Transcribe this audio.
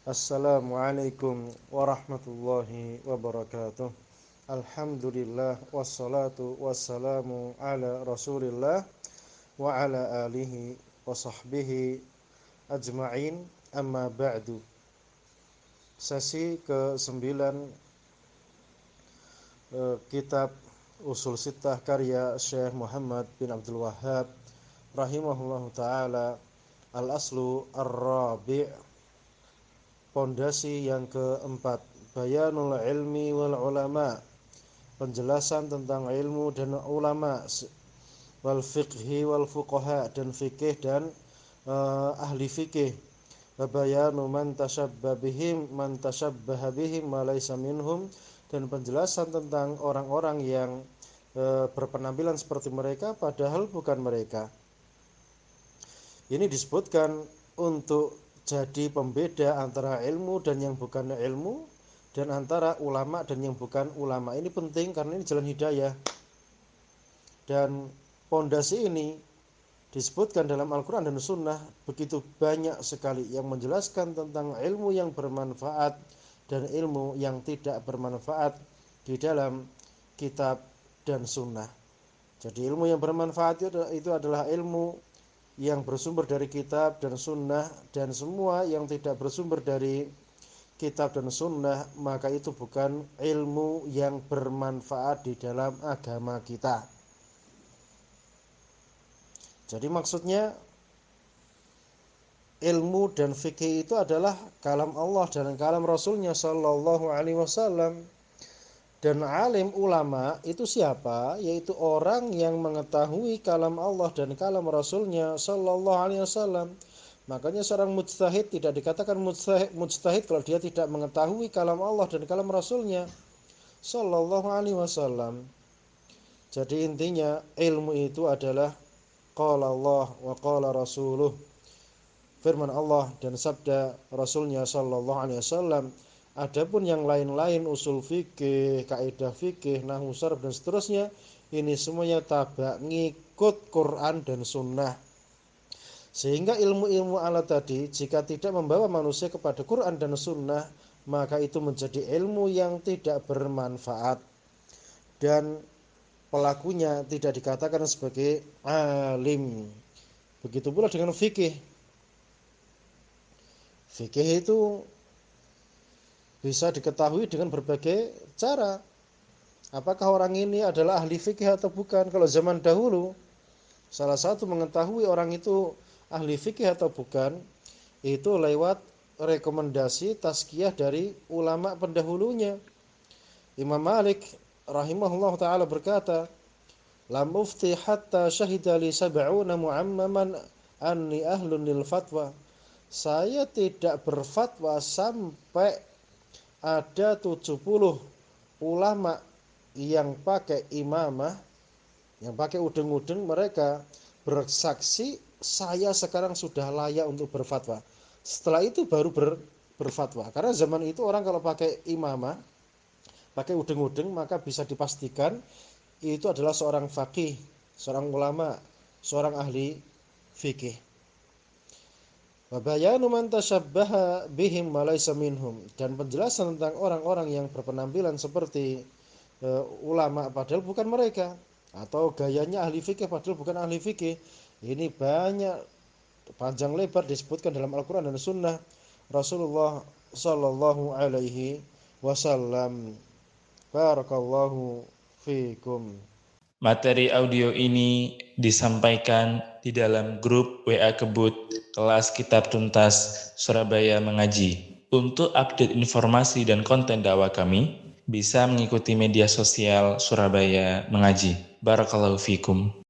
Assalamualaikum warahmatullahi wabarakatuh. Alhamdulillah wassalatu wassalamu ala Rasulillah wa ala alihi wa sahbihi ajma'in, amma ba'du. Sesi ke-9 kitab Usul Sittah karya Syekh Muhammad bin Abdul Wahhab rahimahullahu taala, al-aslu ar-rabi', pondasi yang keempat, bayanul ilmi wal ulama, penjelasan tentang ilmu dan ulama, wal fiqhi wal fuqaha, dan fikih dan ahli fikih, bayanu man tashabbaha bihim ma laysa minhum, dan penjelasan tentang orang-orang yang berpenampilan seperti mereka padahal bukan mereka. Ini disebutkan untuk jadi pembeda antara ilmu dan yang bukan ilmu, dan antara ulama dan yang bukan ulama. Ini penting karena ini jalan hidayah. Dan pondasi ini disebutkan dalam Al-Quran dan Sunnah begitu banyak sekali yang menjelaskan tentang ilmu yang bermanfaat dan ilmu yang tidak bermanfaat di dalam kitab dan sunnah. Jadi ilmu yang bermanfaat itu adalah ilmu yang bersumber dari kitab dan sunnah, dan semua yang tidak bersumber dari kitab dan sunnah maka itu bukan ilmu yang bermanfaat di dalam agama kita. Jadi maksudnya ilmu dan fikih itu adalah kalam Allah dan kalam Rasulnya Shallallahu Alaihi Wasallam. Dan alim ulama itu siapa? Yaitu orang yang mengetahui kalam Allah dan kalam Rasulnya Shallallahu Alaihi Wasallam. Makanya seorang mujtahid tidak dikatakan mujtahid kalau dia tidak mengetahui kalam Allah dan kalam Rasulnya Shallallahu Alaihi Wasallam. Jadi intinya ilmu itu adalah qala Allah wa qala rasuluh, firman Allah dan sabda Rasulnya Shallallahu Alaihi Wasallam. Adapun yang lain-lain, usul fikih, kaidah fikih, nahwu sharh dan seterusnya, ini semuanya tabak ngikut Quran dan sunnah. Sehingga ilmu-ilmu alat tadi jika tidak membawa manusia kepada Quran dan sunnah, maka itu menjadi ilmu yang tidak bermanfaat dan pelakunya tidak dikatakan sebagai alim. Begitu pula dengan fikih. Fikih itu bisa diketahui dengan berbagai cara. Apakah orang ini adalah ahli fikih atau bukan? Kalau zaman dahulu, salah satu mengetahui orang itu ahli fikih atau bukan, itu lewat rekomendasi tazkiyah dari ulama pendahulunya. Imam Malik rahimahullah ta'ala berkata, "Lam ufti hatta syahida li sab'una mu'ammaman anni ahlun lil fatwa." Saya tidak berfatwa sampai ada 70 ulama yang pakai imamah, yang pakai udeng-udeng, mereka bersaksi saya sekarang sudah layak untuk berfatwa. Setelah itu baru berfatwa. Karena zaman itu orang kalau pakai imamah, pakai udeng-udeng, maka bisa dipastikan itu adalah seorang faqih, seorang ulama, seorang ahli fikih. Wa bayanu man tashabbaha bihim ma laysa minhum, dan penjelasan tentang orang-orang yang berpenampilan seperti ulama padahal bukan mereka, atau gayanya ahli fikih padahal bukan ahli fikih. Ini banyak, panjang lebar disebutkan dalam Al-Quran dan Sunnah Rasulullah Sallallahu Alaihi Wasallam. Barakallahu fikum. Materi audio ini disampaikan di dalam grup WA Kebut kelas Kitab Tuntas Surabaya Mengaji. Untuk update informasi dan konten dakwah kami, bisa mengikuti media sosial Surabaya Mengaji. Barakallahu fikum.